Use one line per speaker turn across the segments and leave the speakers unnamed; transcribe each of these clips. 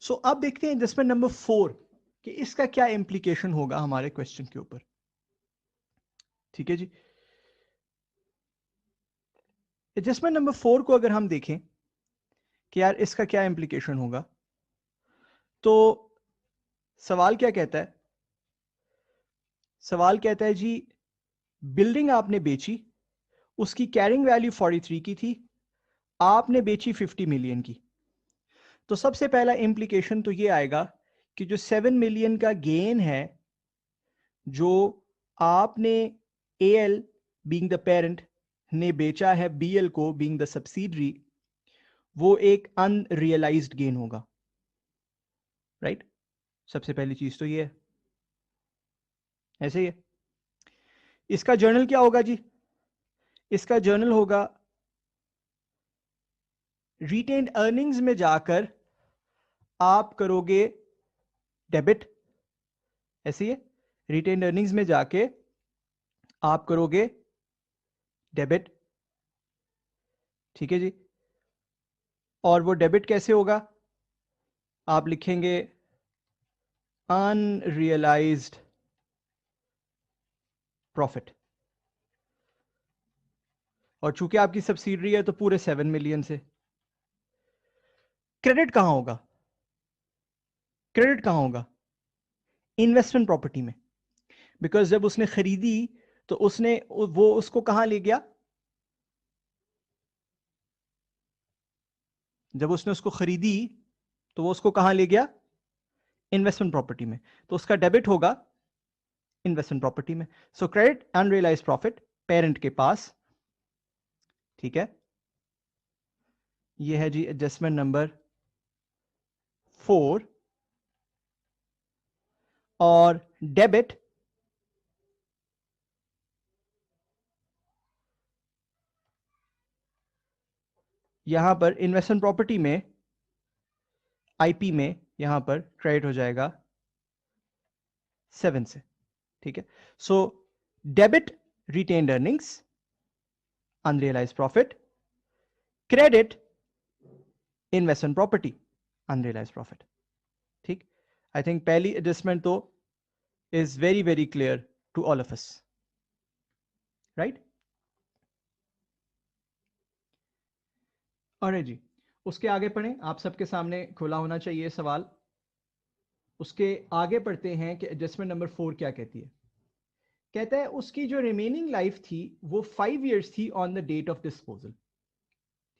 सो अब देखते हैं एडजस्टमेंट नंबर 4 कि इसका क्या इंप्लीकेशन होगा हमारे क्वेश्चन के ऊपर। ठीक है जी, एडजस्टमेंट नंबर 4 को अगर हम देखें कि यार इसका क्या इंप्लीकेशन होगा, तो सवाल क्या कहता है? सवाल कहता है जी, बिल्डिंग आपने बेची, उसकी कैरिंग वैल्यू 43 की थी, आपने बेची 50 मिलियन की। तो सबसे पहला इंप्लीकेशन तो ये आएगा कि जो 7 मिलियन का गेन है जो आपने एएल बीइंग द पेरेंट ने बेचा है बीएल को बीइंग द सब्सिडरी, वो एक अनरियलाइज्ड गेन होगा, राइट? सबसे पहली चीज तो ये है, ऐसे ही है। इसका जर्नल क्या होगा जी? इसका जर्नल होगा रिटेन्ड अर्निंग्स में जाकर आप करोगे डेबिट, ऐसे ही है। रिटेन्ड अर्निंग्स में जाके आप करोगे डेबिट, ठीक है जी। और वो डेबिट कैसे होगा? आप लिखेंगे अनरियलाइज्ड प्रॉफिट, और चूंकि आपकी सब्सिडरी है तो पूरे 7 मिलियन से। क्रेडिट कहां होगा? क्रेडिट कहां होगा? इन्वेस्टमेंट प्रॉपर्टी में, बिकॉज जब उसने खरीदी तो उसने वो उसको कहां ले गया? जब उसने उसको खरीदी तो वो उसको कहां ले गया? इन्वेस्टमेंट प्रॉपर्टी में, तो उसका डेबिट होगा इन्वेस्टमेंट प्रॉपर्टी में। सो क्रेडिट अनरियलाइज्ड प्रॉफिट पेरेंट के पास, ठीक है। ये है जी एडजस्टमेंट नंबर 4। और डेबिट यहां पर इन्वेस्टमेंट प्रॉपर्टी में आईपी में यहां पर क्रेडिट हो जाएगा 7 से, ठीक है। So debit retained earnings unrealised profit, credit investment property unrealised profit, ठीक। आई थिंक पहली एडजस्टमेंट तो is very very clear to all of us, right? अरे जी, उसके आगे पढ़ें, आप सबके सामने खुला होना चाहिए सवाल। उसके आगे पढ़ते हैं कि एडजस्टमेंट नंबर 4 क्या कहती है। कहता है उसकी जो रिमेनिंग लाइफ थी वो 5 इयर्स थी on the date of disposal,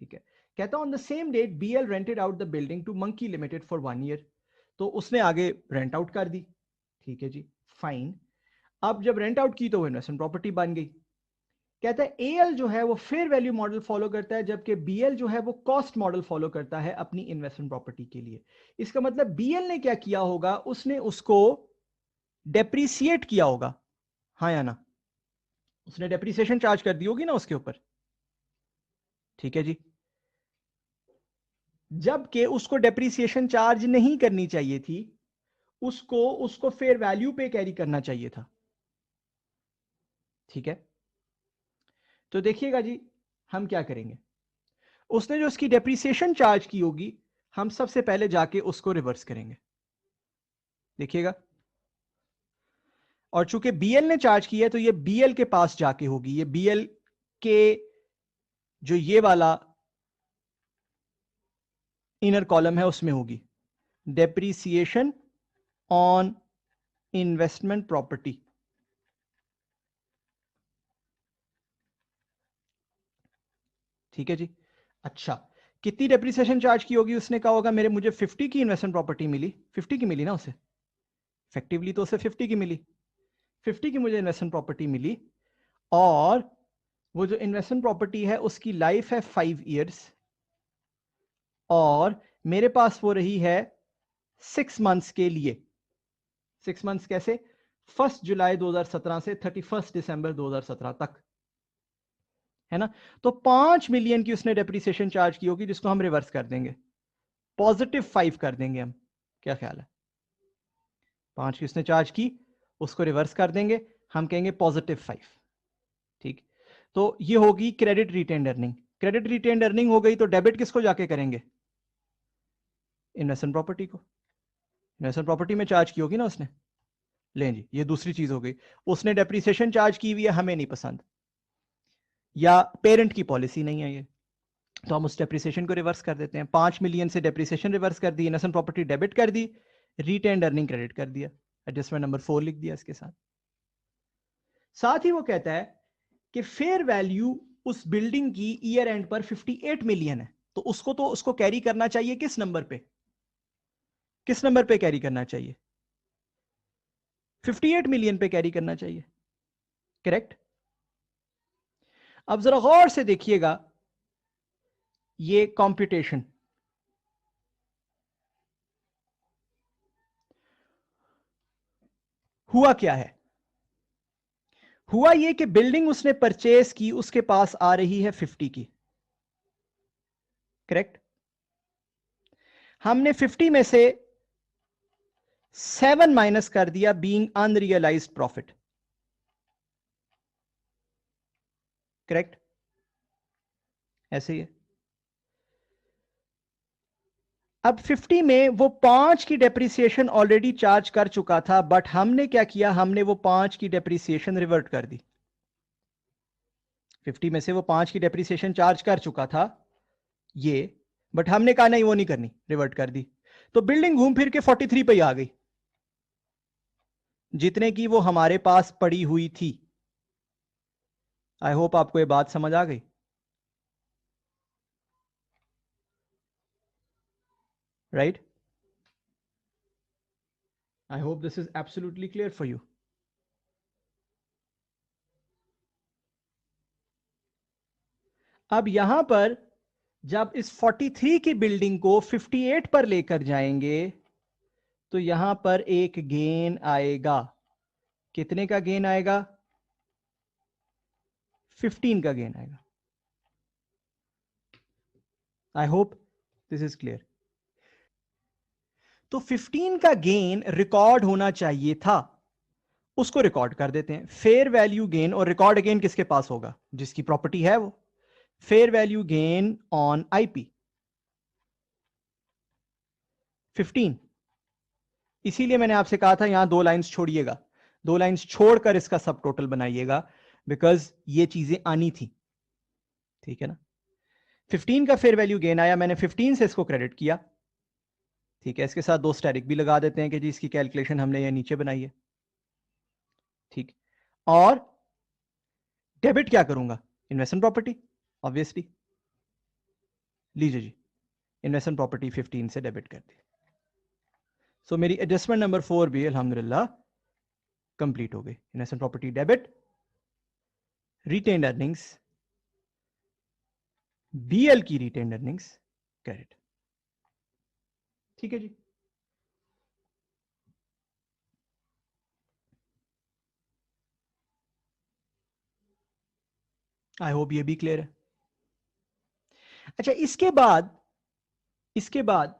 ठीक है। कहता on the same date BL rented out the building to monkey limited for 1 year, तो उसने आगे रेंट आउट कर दी, ठीक है जी, फाइन। अब जब रेंट आउट की तो वो इन्वेस्टमेंट प्रॉपर्टी बन गई। कहता है एएल जो है वो फेयर वैल्यू मॉडल फॉलो करता है, जबकि बीएल जो है वो कॉस्ट मॉडल फॉलो करता है अपनी इन्वेस्टमेंट प्रॉपर्टी के लिए। इसका मतलब बीएल ने क्या किया होगा? उसने उसको डेप्रीसिएट किया होगा, हाँ या ना? उसने डेप्रीसिएशन चार्ज कर दी होगी ना उसके ऊपर, ठीक है जी। जबकि उसको डेप्रीसिएशन चार्ज नहीं करनी चाहिए थी, उसको उसको फेयर वैल्यू पे कैरी करना चाहिए था, ठीक है। तो देखिएगा जी, हम क्या करेंगे, उसने जो उसकी डेप्रीसिएशन चार्ज की होगी हम सबसे पहले जाके उसको रिवर्स करेंगे, देखिएगा। और चूंकि बीएल ने चार्ज किया है तो ये बीएल के पास जाके होगी, ये बीएल के जो ये वाला इनर कॉलम है उसमें होगी, डेप्रीसिएशन ऑन इन्वेस्टमेंट प्रॉपर्टी, ठीक है जी। अच्छा, कितनी डेप्रीसिएशन चार्ज की होगी? उसने कहा होगा मेरे मुझे 50 की इन्वेस्टमेंट प्रॉपर्टी मिली, 50 की मिली ना उसे, इफेक्टिवली तो उसे 50 की मिली, 50 की मुझे इन्वेस्टमेंट प्रॉपर्टी मिली। और वो जो इन्वेस्टमेंट प्रॉपर्टी है उसकी लाइफ है 5 इयर्स, और मेरे पास वो रही है 6 मंथ्स के लिए। 6 मंथ्स कैसे? 1 जुलाई 2017 से 31 दिसंबर 2017 तक, है ना। तो 5 मिलियन की उसने डेप्रीसिएशन चार्ज की होगी, जिसको हम रिवर्स कर देंगे, +5 कर देंगे हम। क्या ख्याल है? 5 की उसने चार्ज की, उसको रिवर्स कर देंगे, हम कहेंगे +5, ठीक। तो ये होगी credit retained earning. Credit retained earning हो गई तो डेबिट किसको जाके करेंगे? इन्वेस्टमेंट प्रॉपर्टी को, इन्वेस्टमेंट प्रॉपर्टी में चार्ज की होगी ना उसने। लें जी, ये दूसरी चीज हो गई। उसने डेप्रिसिएशन चार्ज की हुई है, हमें नहीं पसंद, या पेरेंट की पॉलिसी नहीं है ये, तो हम उस डेप्रिसिएशन को रिवर्स कर देते हैं। 5 मिलियन से डेप्रिसिएशन रिवर्स कर दी, इन्वेस्टमेंट प्रॉपर्टी डेबिट कर दी, रिटेन्ड अर्निंग क्रेडिट कर दिया, एडजस्टमेंट नंबर 4 लिख दिया इसके साथ। साथ ही वो कहता है कि फेयर वैल्यू उस बिल्डिंग की ईयर एंड पर 58 मिलियन है, तो उसको कैरी करना चाहिए किस नंबर पे, किस नंबर पे कैरी करना चाहिए, 58 मिलियन पे कैरी करना चाहिए, करेक्ट। अब जरा गौर से देखिएगा ये कंप्यूटेशन, हुआ क्या है, हुआ ये कि बिल्डिंग उसने परचेज की, उसके पास आ रही है 50 की, करेक्ट। हमने 50 में से 7 माइनस कर दिया बीइंग अनरियलाइज्ड प्रॉफिट, करेक्ट, ऐसे ही है। अब 50 में वो 5 की डेप्रिसिएशन ऑलरेडी चार्ज कर चुका था, बट हमने क्या किया, हमने वो 5 की डेप्रिसिएशन रिवर्ट कर दी। 50 में से वो 5 की डेप्रिसिएशन चार्ज कर चुका था ये, बट हमने कहा नहीं वो नहीं करनी, रिवर्ट कर दी। तो बिल्डिंग घूम फिर के 43 पे ही आ गई, जितने की वो हमारे पास पड़ी हुई थी। आई होप आपको ये बात समझ आ गई, right. I hope this is absolutely clear for you. अब यहां पर जब इस 43 की बिल्डिंग को 58 पर लेकर जाएंगे तो यहां पर एक गेन आएगा। कितने का गेन आएगा, 15 का गेन आएगा। I hope this is clear. तो 15 का गेन रिकॉर्ड होना चाहिए था, उसको रिकॉर्ड कर देते हैं। फेयर वैल्यू गेन, और रिकॉर्ड अगेन किसके पास होगा, जिसकी प्रॉपर्टी है वो। Fair value gain on IP 15। इसीलिए मैंने आपसे कहा था यहां 2 लाइंस छोड़िएगा, 2 लाइंस छोड़कर इसका सब टोटल बनाइएगा, बिकॉज ये चीजें आनी थी, ठीक है ना। 15 का फेयर वैल्यू गेन आया, मैंने 15 से इसको क्रेडिट किया, ठीक है। इसके साथ 2 स्टैटिक भी लगा देते हैं कि जी इसकी कैलकुलेशन हमने ये नीचे बनाई है, ठीक। और डेबिट क्या करूंगा, इन्वेस्टमेंट प्रॉपर्टी ऑब्वियसली, लीजिए जी, इन्वेस्टमेंट प्रॉपर्टी 15 से डेबिट कर दी। सो मेरी एडजस्टमेंट नंबर 4 भी अल्हम्दुलिल्लाह कंप्लीट हो गई। Investment property debit, retained earnings, BL की रिटेन्ड अर्निंग्स क्रेडिट, ठीक है जी। आई होप ये भी क्लियर है। अच्छा, इसके बाद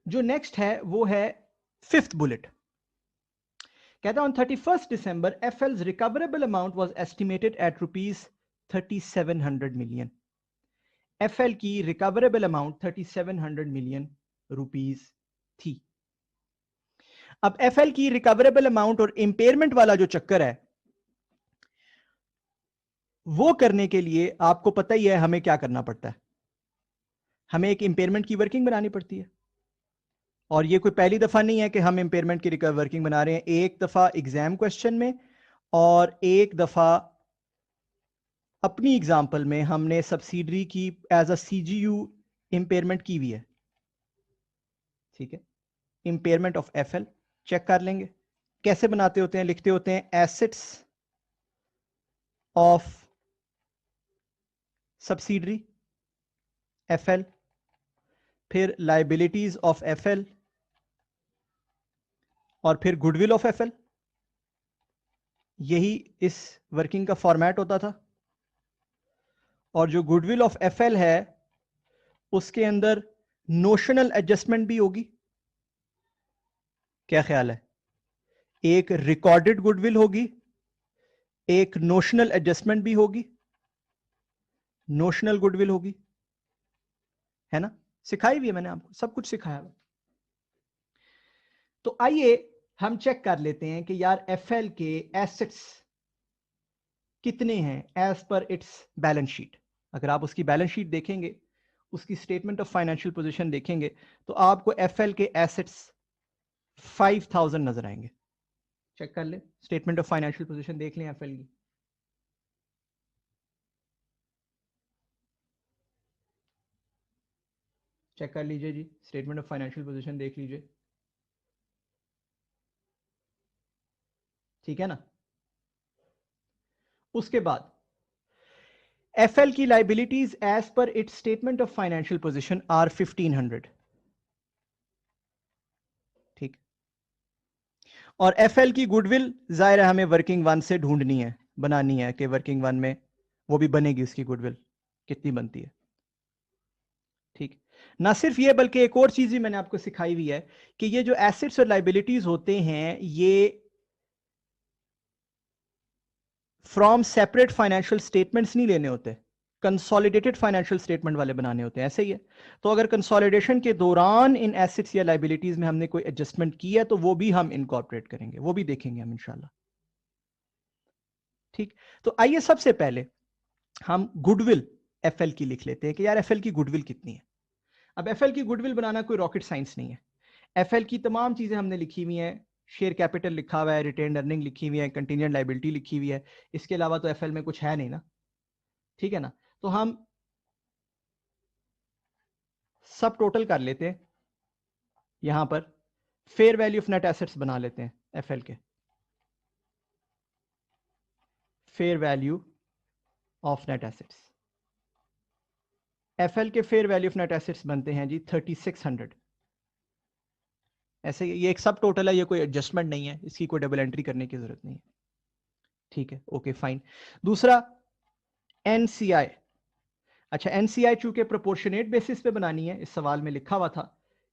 जो नेक्स्ट है वो है 5th बुलेट। कहता है on 31st December FL's recoverable amount was estimated at rupees 3700 million। FL की रिकवरेबल अमाउंट 3700 मिलियन रुपीस थी। अब FL की रिकवरेबल अमाउंट और इंपेयरमेंट वाला जो चक्कर है वो करने के लिए आपको पता ही है हमें क्या करना पड़ता है, हमें एक इंपेयरमेंट की वर्किंग बनानी पड़ती है। और ये कोई पहली दफा नहीं है कि हम इंपेयरमेंट की वर्किंग बना रहे हैं, एक दफा एग्जाम क्वेश्चन में और एक दफा अपनी एग्जाम्पल में हमने सब्सिडरी की एज अ सीजीयू इंपेयरमेंट की हुई है, ठीक है। इंपेयरमेंट ऑफ एफएल चेक कर लेंगे कैसे बनाते होते हैं, लिखते होते हैं एसेट्स ऑफ सब्सिडरी एफएल, फिर लाइबिलिटीज ऑफ एफएल, और फिर गुडविल ऑफ एफएल। यही इस वर्किंग का फॉर्मेट होता था। और जो गुडविल ऑफ एफएल है उसके अंदर नोशनल एडजस्टमेंट भी होगी। क्या ख्याल है, एक रिकॉर्डेड गुडविल होगी, एक नोशनल एडजस्टमेंट भी होगी, नोशनल गुडविल होगी, है ना। सिखाई भी है मैंने आपको, सब कुछ सिखाया है। तो आइए हम चेक कर लेते हैं कि यार एफएल के एसेट्स कितने हैं as per it's balance sheet. अगर आप उसकी बैलेंस शीट देखेंगे, उसकी स्टेटमेंट ऑफ फाइनेंशियल पोजीशन देखेंगे, तो आपको एफएल के एसेट्स 5000 नजर आएंगे। चेक कर ले, स्टेटमेंट ऑफ फाइनेंशियल पोजीशन देख लें एफएल की। चेक कर लीजिए जी, स्टेटमेंट ऑफ फाइनेंशियल पोजीशन देख लीजिए, ठीक है ना। उसके बाद एफएल की liabilities as per its statement of financial position are 1500, ठीक। और एफएल की गुडविल जाहिर है हमें वर्किंग वन से ढूंढनी है, बनानी है कि वर्किंग वन में वो भी बनेगी, उसकी गुडविल कितनी बनती है, ठीक। ना सिर्फ ये बल्कि एक और चीज भी मैंने आपको सिखाई हुई है कि ये जो एसेट्स और लाइबिलिटीज होते हैं ये फ्रॉम सेपरेट फाइनेंशियल स्टेटमेंट्स नहीं लेने होते, कंसोलिडेटेड फाइनेंशियल स्टेटमेंट वाले बनाने होते हैं, ऐसे ही है। तो अगर कंसोलिडेशन के दौरान इन एसेट्स या लाइबिलिटीज में हमने कोई एडजस्टमेंट की है तो वो भी हम इनकॉर्पोरेट करेंगे, वो भी देखेंगे हम इंशाल्लाह, ठीक। तो आइए सबसे पहले हम गुडविल एफएल की लिख लेते हैं कि यार एफएल की गुडविल कितनी है। अब एफएल की गुडविल बनाना कोई रॉकेट साइंस नहीं है। एफएल की तमाम चीजें हमने लिखी हुई हैं, शेयर कैपिटल लिखा हुआ है, रिटेन अर्निंग लिखी हुई है, कंटीजेंट लाइबिलिटी लिखी हुई है, इसके अलावा तो एफएल में कुछ है नहीं ना, ठीक है ना। तो हम सब टोटल कर लेते हैं, यहां पर fair value of net assets बना लेते हैं एफएल के, fair value of net assets. FL के fair value of net assets बनते हैं जी 3600। ऐसे ये एक सब टोटल है, ये कोई एडजस्टमेंट नहीं है, इसकी कोई डबल एंट्री करने की जरूरत नहीं है, ठीक है, ओके फाइन। दूसरा एनसीआई, अच्छा एनसीआई चूंकि प्रोपोर्शनेट बेसिस पे बनानी है, इस सवाल में लिखा हुआ था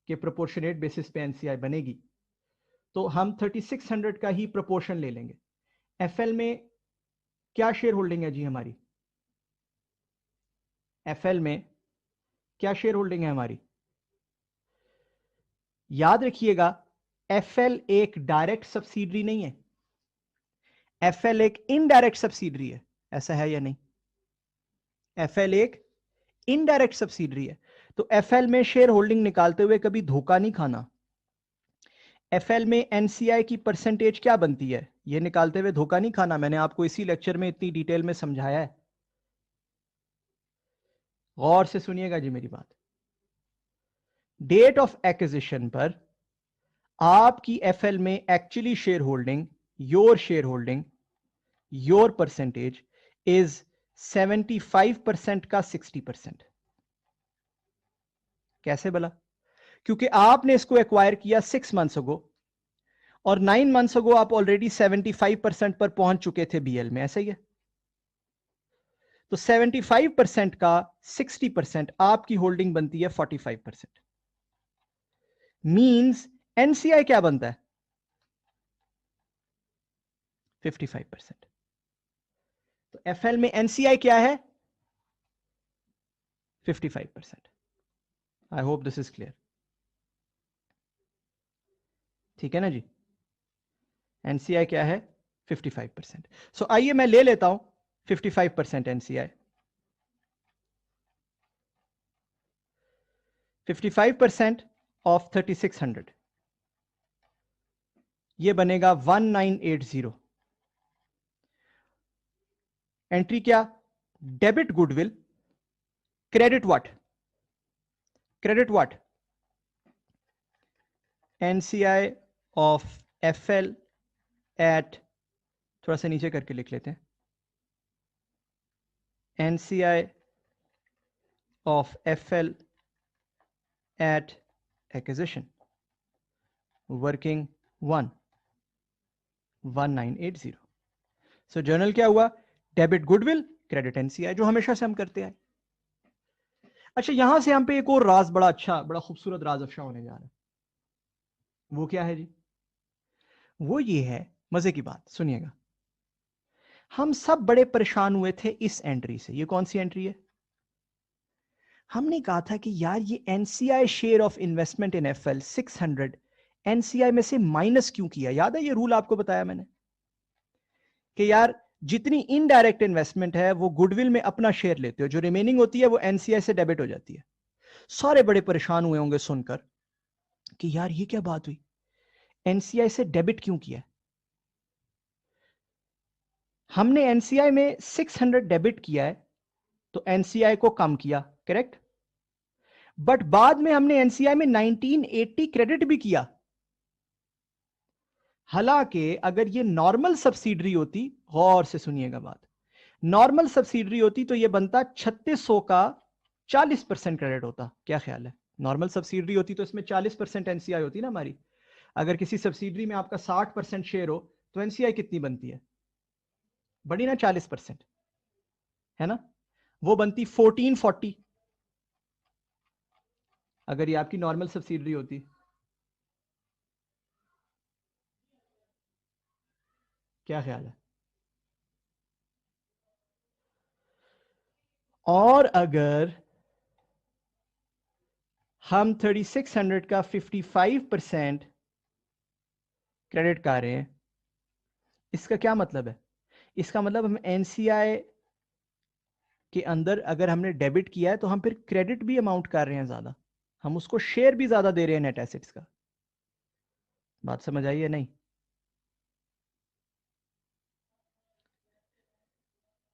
कि प्रोपोर्शनेट बेसिस पे एनसीआई बनेगी, तो हम 3600 का ही प्रोपोर्शन ले लेंगे। एफएल में क्या शेयर होल्डिंग है जी हमारी, एफएल में क्या शेयर होल्डिंग है हमारी, याद रखिएगा एफएल एक डायरेक्ट सब्सिडरी नहीं है, एफएल एक इनडायरेक्ट सब्सिडरी है, ऐसा है या नहीं। एफएल एक इनडायरेक्ट सब्सिडरी है, तो एफएल में शेयर होल्डिंग निकालते हुए कभी धोखा नहीं खाना। एफएल में एनसीआई की परसेंटेज क्या बनती है, यह निकालते हुए धोखा नहीं खाना, मैंने आपको इसी लेक्चर में इतनी डिटेल में समझाया है, गौर से सुनिएगा जी मेरी बात। डेट ऑफ एक्विजिशन पर आपकी एफएल में actually share holding, your share holding, your percentage is 75% का 60%। कैसे बोला, क्योंकि आपने इसको एक्वायर किया 6 मंथ्स अगो और 9 मंथ्स अगो आप ऑलरेडी 75% पर पहुंच चुके थे बीएल में, ऐसा ही है। तो 75% का 60% आपकी होल्डिंग बनती है 45%। मींस एनसीआई क्या बनता है 55%। तो एफएल में एनसीआई क्या है 55%। I hope this is clear, ठीक है ना जी। एनसीआई क्या है 55%। सो आइए मैं ले लेता हूं 55% एनसीआई, 55% ऑफ 3600, ये बनेगा 1980। एंट्री क्या, debit goodwill, credit what, credit what, NCI of FL at, थोड़ा सा नीचे करके लिख लेते हैं, NCI of FL at acquisition working 1 1980। So journal क्या हुआ, डेबिट गुडविल क्रेडिट एनसीआई, जो हमेशा से हम करते हैं। अच्छा यहां से हम पे एक और राज, बड़ा अच्छा बड़ा खूबसूरत राज अफशा होने जा रहा है, वो क्या है जी, वो ये है, मजे की बात सुनिएगा। हम सब बड़े परेशान हुए थे इस एंट्री से, ये कौन सी एंट्री है, हमने कहा था कि यार ये NCI share of investment in FL 600 NCI में से माइनस क्यों किया? याद है ये रूल आपको बताया मैंने कि यार जितनी इनडायरेक्ट इन्वेस्टमेंट है वो गुडविल में अपना शेयर लेते हो, जो रिमेनिंग होती है वो एनसीआई से डेबिट हो जाती है। सारे बड़े परेशान हुए होंगे सुनकर कि यार ये क्या बात हुई, एनसीआई से डेबिट क्यों किया? हमने एनसीआई में 600 डेबिट किया है तो एनसीआई को कम किया, करेक्ट? बट बाद में हमने एनसीआई में 1980 क्रेडिट भी किया। हालांकि अगर ये नॉर्मल सब्सिडरी होती, गौर से सुनिएगा बात, नॉर्मल सब्सिडरी होती तो ये बनता 3600 का 40% क्रेडिट होता। क्या ख्याल है? नॉर्मल सब्सिडरी होती तो इसमें 40% एनसीआई होती ना हमारी। अगर किसी सब्सिडरी में आपका 60% शेयर हो तो एनसीआई कितनी बनती है? बड़ी ना 40%, है ना? वो बनती 1440 अगर ये आपकी नॉर्मल सब्सिडरी होती। क्या ख्याल है? और अगर हम 3600 का 55% क्रेडिट कर रहे हैं, इसका क्या मतलब है? इसका मतलब हम एनसीआई के अंदर अगर हमने डेबिट किया है तो हम फिर क्रेडिट भी अमाउंट कर रहे हैं ज्यादा, हम उसको शेयर भी ज्यादा दे रहे हैं नेट एसेट्स का। बात समझ आई है नहीं?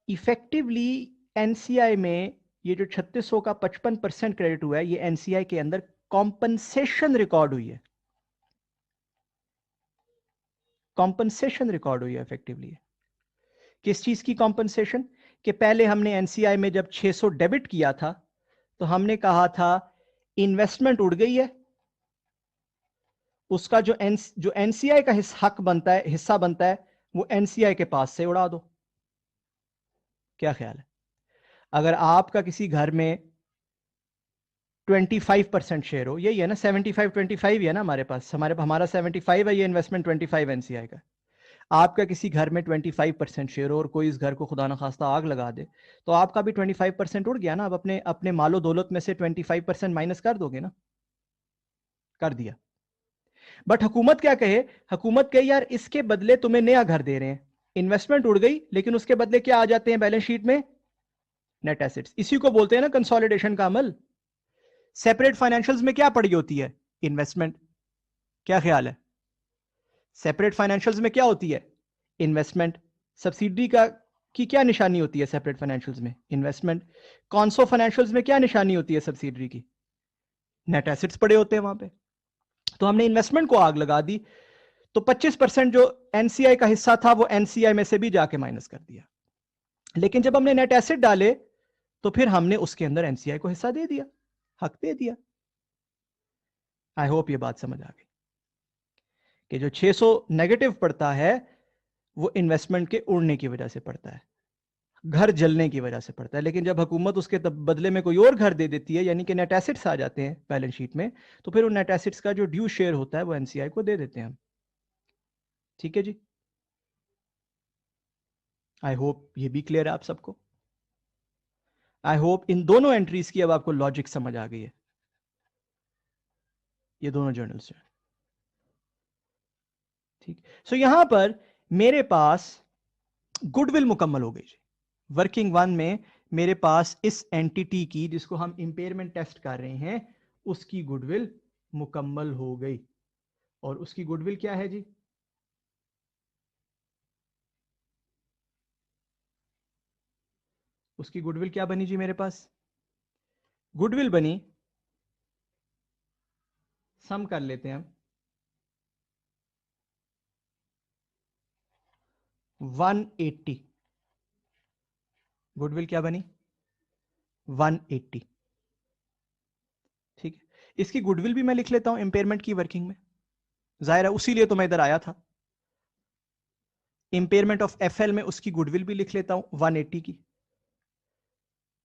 इफेक्टिवली एनसीआई में ये जो 3600 का 55% क्रेडिट हुआ है, ये एनसीआई के अंदर कॉम्पनसेशन रिकॉर्ड हुई है। कॉम्पनसेशन रिकॉर्ड हुई है इफेक्टिवली। किस चीज की कॉम्पनसेशन? कि पहले हमने एनसीआई में जब 600 डेबिट किया था तो हमने कहा था इन्वेस्टमेंट उड़ गई है, उसका जो एनसीआई का हक बनता है, हिस्सा बनता है, वो एनसीआई के पास से उड़ा दो। क्या ख्याल है? अगर आपका किसी घर में 25% शेयर हो, यही है ना, 75-25 ही है ना हमारे पास, हमारा 75 है, ये इन्वेस्टमेंट 25 एनसीआई का। आपका किसी घर में 25% शेयर हो और कोई इस घर को खुदा ना खास्ता आग लगा दे तो आपका भी 25% उड़ गया ना। अब अपने अपने मालो दौलत में से 25% माइनस कर दोगे ना? कर दिया। बट हुकूमत क्या कहे? हुकूमत कहे यार इसके बदले तुम्हें नया घर दे रहे हैं, इन्वेस्टमेंट उड़ गई लेकिन उसके बदले क्या आ जाते हैं बैलेंस शीट में? Net assets. इसी को बोलते हैं ना कंसोलिडेशन का अमल। सेपरेट फाइनेंशियल्स में क्या पड़ी होती है? इन्वेस्टमेंट। क्या ख्याल है? सेपरेट फाइनेंशियल्स में क्या होती है? इन्वेस्टमेंट। सब्सिडी का की क्या निशानी होती है सेपरेट फाइनेंशियल्स में? इन्वेस्टमेंट। कॉन्सो फाइनेंशियल्स में क्या निशानी होती है सब्सिडी की? नेट एसेट्स पड़े होते हैं वहां पे। तो हमने इन्वेस्टमेंट को आग लगा दी, तो 25% जो एनसीआई का हिस्सा था वो एनसीआई में से भी जाके माइनस कर दिया। लेकिन जब हमने नेट एसेट डाले तो फिर हमने उसके अंदर एनसीआई को हिस्सा दे दिया, हक दे दिया। आई होप ये बात समझ आ गई कि जो 600 नेगेटिव पड़ता है वो इन्वेस्टमेंट के उड़ने की वजह से पड़ता है, घर जलने की वजह से पड़ता है। लेकिन जब हुकूमत उसके बदले में कोई और घर दे देती है, यानी कि नेट एसेट्स आ जाते हैं बैलेंस शीट में, तो फिर उन नेट एसेट्स का जो ड्यू शेयर होता है वो एनसीआई को दे देते हैं हम। ठीक है जी? आई होप ये भी क्लियर है आप सबको। आई होप इन दोनों एंट्रीज की अब आपको लॉजिक समझ आ गई है। ये दोनों जर्नल्स हैं। ठीक। सो यहां पर मेरे पास गुडविल मुकम्मल हो गई जी। वर्किंग वन में मेरे पास इस एंटिटी की जिसको हम इंपेयरमेंट टेस्ट कर रहे हैं उसकी गुडविल मुकम्मल हो गई। और उसकी गुडविल क्या है जी? उसकी गुडविल क्या बनी जी मेरे पास? गुडविल बनी, सम कर लेते हैं हम, 180। गुडविल क्या बनी? 180। ठीक है, इसकी गुडविल भी मैं लिख लेता हूं इंपेयरमेंट की वर्किंग में, जाहिर है उसी लिए तो मैं इधर आया था। इंपेयरमेंट ऑफ एफएल में उसकी गुडविल भी लिख लेता हूं 180 की।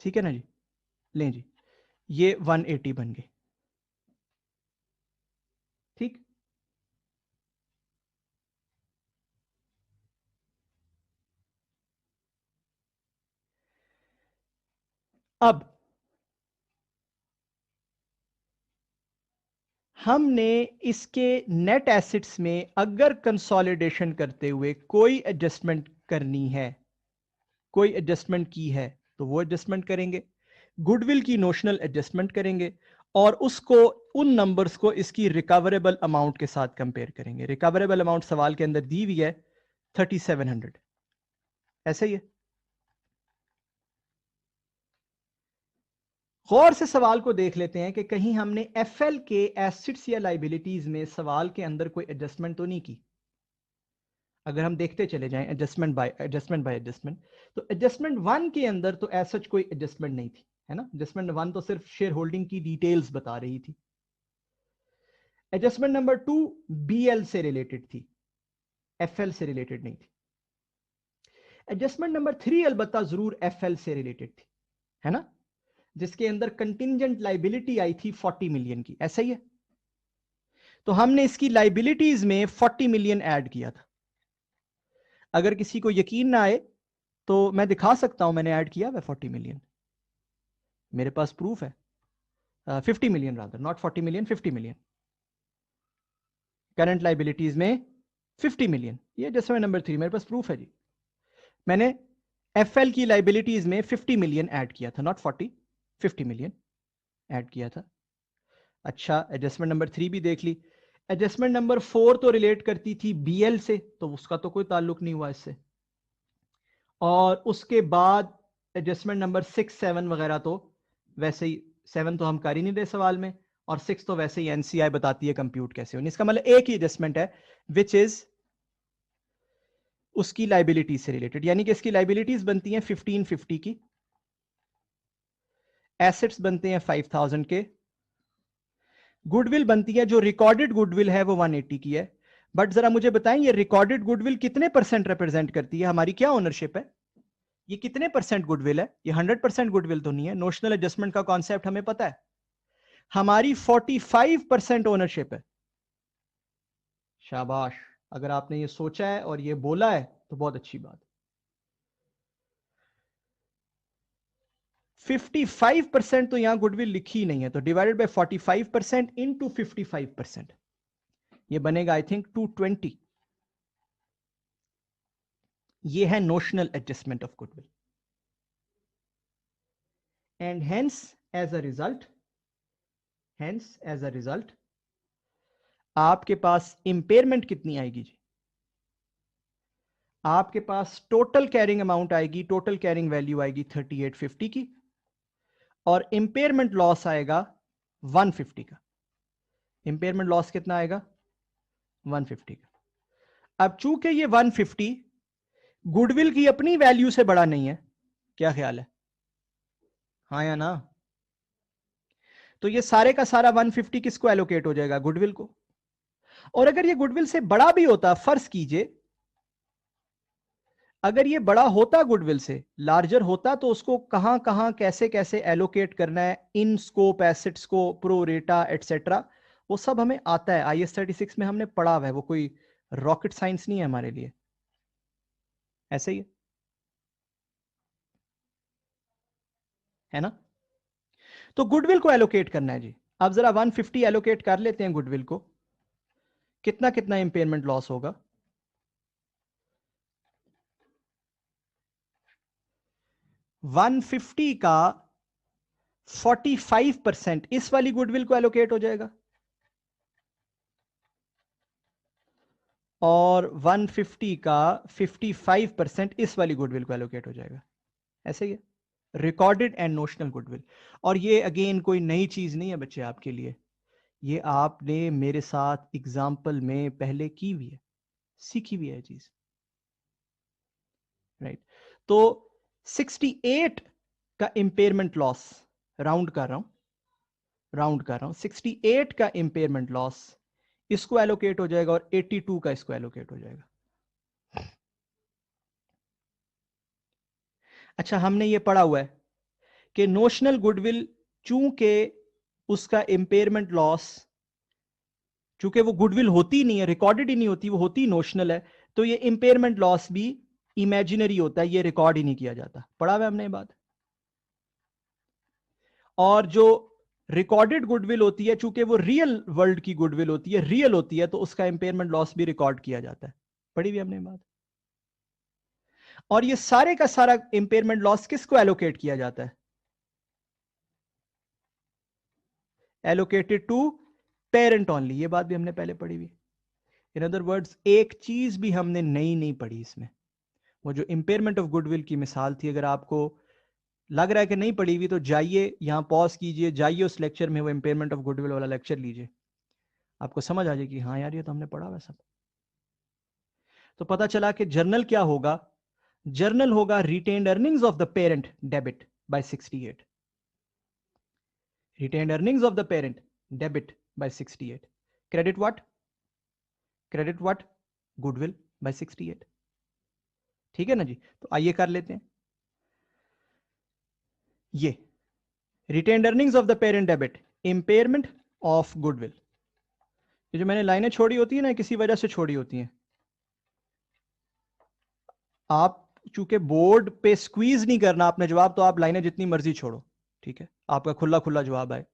ठीक है ना जी? लें जी, ये 180 बन गए। ठीक। अब हमने इसके नेट एसेट्स में अगर कंसोलिडेशन करते हुए कोई एडजस्टमेंट करनी है, कोई एडजस्टमेंट की है, तो वो एडजस्टमेंट करेंगे। गुडविल की नोशनल एडजस्टमेंट करेंगे और उसको, उन नंबर्स को इसकी रिकवरेबल अमाउंट के साथ कंपेयर करेंगे। रिकवरेबल अमाउंट सवाल के अंदर दी हुई है 3700, ऐसे ही है। गौर से सवाल को देख लेते हैं कि कहीं हमने एफएल के एसेट्स या लाइबिलिटीज में सवाल के अंदर कोई एडजस्टमेंट तो नहीं की। अगर हम देखते चले जाएं एडजस्टमेंट बाय एडजस्टमेंट, तो एडजस्टमेंट 1 के अंदर तो ऐसा कोई एडजस्टमेंट नहीं थी, है ना। एडजस्टमेंट 1 तो सिर्फ शेयर होल्डिंग की डिटेल्स बता रही थी। एडजस्टमेंट नंबर 2 बीएल से रिलेटेड थी, एफएल से रिलेटेड नहीं थी। एडजस्टमेंट नंबर 3 अलबत्ता जरूर एफएल से रिलेटेड थी, है ना, जिसके अंदर कंटिंजेंट लाइबिलिटी आई थी 40 मिलियन की, ऐसा ही है। तो हमने इसकी लाइबिलिटीज में 40 मिलियन ऐड किया था। अगर किसी को यकीन ना आए तो मैं दिखा सकता हूं, मैंने ऐड किया हुआ 40 मिलियन, मेरे पास प्रूफ है। 50 million rather, not 40 million, 50 million current liabilities में 50 मिलियन, ये एडजस्टमेंट नंबर 3, मेरे पास प्रूफ है जी। मैंने एफएल की लाइबिलिटीज में 50 मिलियन ऐड किया था, नॉट 40, 50 मिलियन ऐड किया था। अच्छा, एडजस्टमेंट नंबर 3 भी देख ली। एडजस्टमेंट नंबर 4 तो रिलेट करती थी बीएल से, तो उसका तो कोई ताल्लुक नहीं हुआ इससे। और उसके बाद एडजस्टमेंट नंबर 6, 7 वगैरह तो वैसे ही, 7 तो हम कर ही नहीं रहे सवाल में, और 6 तो वैसे ही एनसीआई बताती है कंप्यूट कैसे होनी। इसका मतलब एक ही एडजस्टमेंट है विच इज उसकी लाइबिलिटीज से रिलेटेड, यानी कि इसकी लाइबिलिटीज बनती हैं 1550 की, एसेट्स बनते हैं 5000 के, गुडविल बनती है, जो रिकॉर्डेड गुडविल है वो 180 की है। बट जरा मुझे बताएं, ये रिकॉर्डेड गुडविल कितने परसेंट रिप्रेजेंट करती है, हमारी क्या ओनरशिप है, ये कितने परसेंट गुडविल है? ये 100% गुडविल तो नहीं है। नोशनल एडजस्टमेंट का कॉन्सेप्ट हमें पता है, हमारी 45% ओनरशिप है। शाबाश, अगर आपने ये सोचा है और ये बोला है तो बहुत अच्छी बात। 55% तो यहां गुडविल लिखी ही नहीं है, तो डिवाइडेड बाय 45% इनटू 55%, ये बनेगा आई थिंक 220। ये है notional adjustment of goodwill, and hence as a result आपके पास इंपेयरमेंट कितनी आएगी जी? आपके पास टोटल कैरिंग अमाउंट आएगी, टोटल कैरिंग वैल्यू आएगी 3850 की, और इंपेयरमेंट लॉस आएगा 150 का। इंपेयरमेंट लॉस कितना आएगा? 150 का। अब चूंकि ये 150 गुडविल की अपनी वैल्यू से बड़ा नहीं है, क्या ख्याल है, हाँ या ना? तो ये सारे का सारा 150 किसको एलोकेट हो जाएगा? गुडविल को। और अगर ये गुडविल से बड़ा भी होता, फर्ज कीजिए अगर ये बड़ा होता, गुडविल से लार्जर होता, तो उसको कहां कहां कैसे कैसे एलोकेट करना है, इन स्कोप एसेट्स को, प्रो रेटा एटसेट्रा, वो सब हमें आता है, IS 36 में हमने पढ़ा हुआ है, वो कोई रॉकेट साइंस नहीं है हमारे लिए, ऐसे ही है ना। तो गुडविल को एलोकेट करना है जी। अब जरा 150 एलोकेट कर लेते हैं गुडविल को, कितना कितना इंपेयरमेंट लॉस होगा? 150 का 45% इस वाली गुडविल को एलोकेट हो जाएगा, और 150 का 55% इस वाली गुडविल को एलोकेट हो जाएगा, ऐसे ही है। Recorded and notional goodwill. और ये अगेन कोई नई चीज नहीं है बच्चे आपके लिए, ये आपने मेरे साथ एग्जाम्पल में पहले की हुई है, सीखी हुई है चीज, राइट। तो 68 का इंपेयरमेंट लॉस, राउंड कर रहा हूं, 68 का इंपेयरमेंट लॉस इसको एलोकेट हो जाएगा, और 82 का इसको एलोकेट हो जाएगा। अच्छा, हमने ये पढ़ा हुआ है कि नोशनल गुडविल, चूंकि उसका इंपेयरमेंट लॉस, चूंकि वो गुडविल होती नहीं है, रिकॉर्डेड ही नहीं होती, वो होती नोशनल है, तो ये इंपेयरमेंट लॉस भी इमेजिनरी होता है, ये रिकॉर्ड ही नहीं किया जाता। पढ़ा हुआ हमने ये बात। और जो रिकॉर्डेड गुडविल होती है, चूंकि वो रियल वर्ल्ड की गुडविल होती है, रियल होती है, तो उसका इंपेयरमेंट लॉस भी रिकॉर्ड किया जाता है। पढ़ी भी हमने बात। और ये सारे का सारा इंपेयरमेंट लॉस किसको एलोकेट किया जाता है? Allocated to parent only. ये बात भी हमने पहले पढ़ी हुई। इन अदर वर्ड्स, एक चीज भी हमने नई नहीं पढ़ी इसमें। वो जो इंपेयरमेंट ऑफ गुडविल की मिसाल थी, अगर आपको लग रहा है कि नहीं पढ़ी हुई, तो जाइए यहां पॉज कीजिए, जाइए उस लेक्चर में, वो इंपेयरमेंट ऑफ गुडविल वाला लेक्चर लीजिए, आपको समझ आ जाएगी हाँ यार ये तो हमने पढ़ा हुआ सब। तो पता चला कि जर्नल क्या होगा? जर्नल होगा retained earnings of the parent debit by 68। Retained earnings of the parent debit by 68। Credit what? Credit what? Goodwill by 68। ठीक है ना जी? तो आइए कर लेते हैं ये retained earnings of the parent debit, impairment of goodwill. ये जो मैंने लाइनें छोड़ी होती है ना, किसी वजह से छोड़ी होती हैं। आप चूंकि बोर्ड पे स्क्वीज नहीं करना आपने जवाब, तो आप लाइनें जितनी मर्जी छोड़ो, ठीक है, आपका खुला खुला जवाब आए।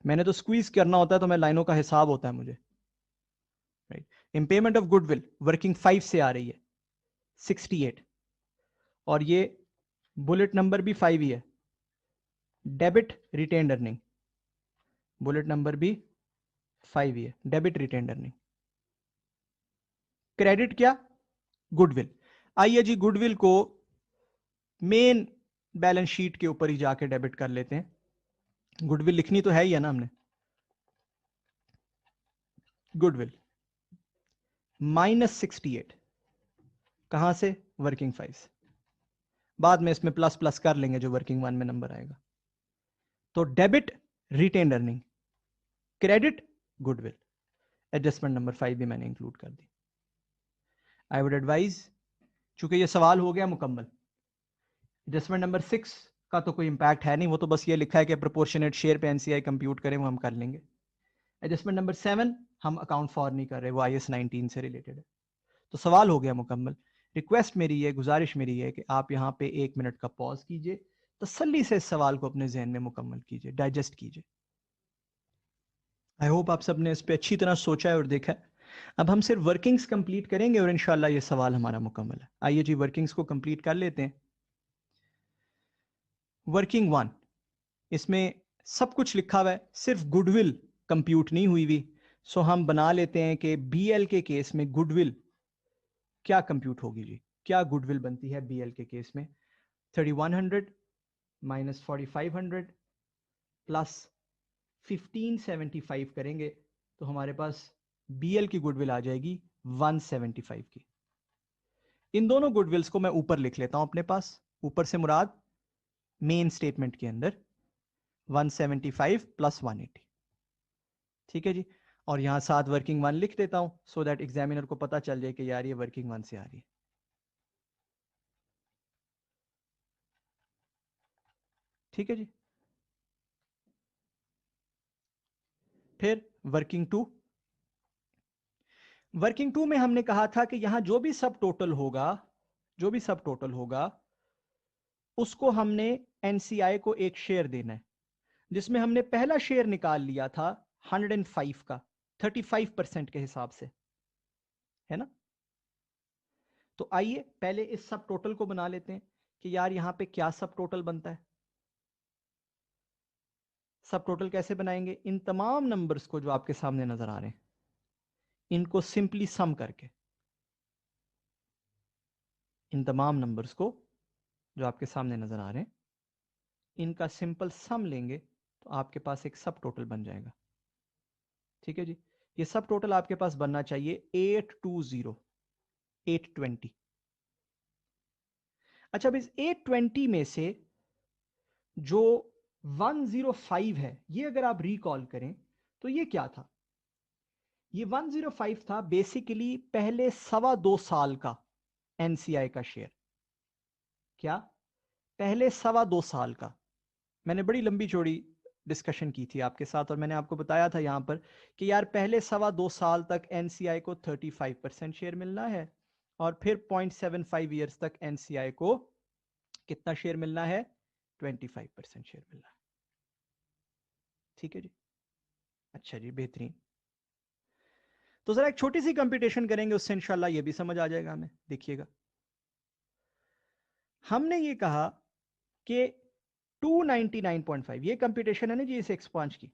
मैंने तो स्क्वीज करना होता है, तो मैं लाइनों का हिसाब होता है मुझे। Right, impairment of goodwill working 5 से आ रही है 68, और ये बुलेट नंबर भी 5 ही है। Debit retained earning, bullet number भी 5 ही है, डेबिट रिटेन्ड अर्निंग। क्रेडिट क्या? गुडविल। आइए जी, गुडविल को मेन बैलेंस शीट के ऊपर ही जाके डेबिट कर लेते हैं। गुडविल लिखनी तो है ही है ना हमने। गुडविल -68, कहां से? वर्किंग 5 से। बाद में इसमें प्लस प्लस कर लेंगे जो वर्किंग 1 में नंबर आएगा। तो debit retained earning, credit goodwill. Adjustment number 5 भी मैंने इंक्लूड कर दी। आई वुड एडवाइज, चूंकि ये सवाल हो गया मुकम्मल, एडजस्टमेंट नंबर 6 का तो कोई इंपैक्ट है नहीं, वो तो बस ये लिखा है कि प्रोपोर्शनेट शेयर पे एनसीआई कंप्यूट करें, वो हम कर लेंगे। एडजस्टमेंट नंबर 7 हम अकाउंट फॉर नहीं कर रहे, वो IAS 19 से रिलेटेड है। तो सवाल हो गया मुकम्मल। रिक्वेस्ट मेरी है, गुजारिश मेरी है कि आप यहाँ पे 1 मिनट का पॉज कीजिए, तसल्ली से इस सवाल को अपने जहन में मुकम्मल कीजिए, डाइजेस्ट कीजिए। आई होप आप सबने इस पर अच्छी तरह सोचा है और देखा है। अब हम सिर्फ वर्किंग्स कंप्लीट करेंगे और इंशाल्लाह ये सवाल हमारा मुकम्मल है। आइए जी, वर्किंग्स को कंप्लीट कर लेते हैं। वर्किंग 1, इसमें सब कुछ लिखा हुआ है, सिर्फ गुडविल कंप्यूट नहीं हुई हुई। सो हम बना लेते हैं कि BL के केस में गुडविल क्या कंप्यूट होगी जी? क्या गुडविल बनती है BL के केस में? 3100 माइनस 4500 प्लस 1575 करेंगे तो हमारे पास BL की गुडविल आ जाएगी 175 की। इन दोनों गुडविल्स को मैं ऊपर लिख लेता हूं अपने पास। ऊपर से मुराद मेन स्टेटमेंट के अंदर 175 प्लस 180। ठीक है जी, और यहां साथ वर्किंग 1 लिख देता हूं सो दैट एग्जामिनर को पता चल जाए कि यार ये वर्किंग 1 से आ रही है। ठीक है जी, फिर वर्किंग 2। वर्किंग 2 में हमने कहा था कि यहां जो भी सब टोटल होगा, जो भी सब टोटल होगा, उसको हमने एनसीआई को एक शेयर देना है, जिसमें हमने पहला शेयर निकाल लिया था 105 का 35% के हिसाब से, है ना? तो आइए पहले इस सब टोटल को बना लेते हैं कि यार यहां पे क्या सब टोटल बनता है। सब टोटल कैसे बनाएंगे? इन तमाम नंबर्स को जो आपके सामने नजर आ रहे हैं, इनको सिंपली सम करके, इन तमाम नंबर्स को जो आपके सामने नजर आ रहे हैं, इनका सिंपल सम लेंगे तो आपके पास एक सब टोटल बन जाएगा। ठीक है जी, ये सब टोटल आपके पास बनना चाहिए 820। अच्छा, अब इस 820 में से जो 105 है, ये अगर आप रिकॉल करें तो ये क्या था? ये 105 था बेसिकली पहले 2.25 साल का एनसीआई का शेयर। क्या? पहले 2.25 साल का। मैंने बड़ी लंबी चौड़ी डिस्कशन की थी आपके साथ और मैंने आपको बताया था यहां पर कि यार पहले 2.25 साल तक एनसीआई को 35% शेयर मिलना है और फिर 0.75 ईयर्स तक एनसीआई को कितना शेयर मिलना है? 25% शेयर मिलना है। ठीक है जी, अच्छा जी, बेहतरीन। तो जरा एक छोटी सी कंप्यूटेशन करेंगे, उससे इंशाल्लाह ये भी समझ आ जाएगा हमें। देखिएगा, हमने ये कहा कि 299.5 ये कंप्यूटेशन है ना जी, इस एक्सपांज की,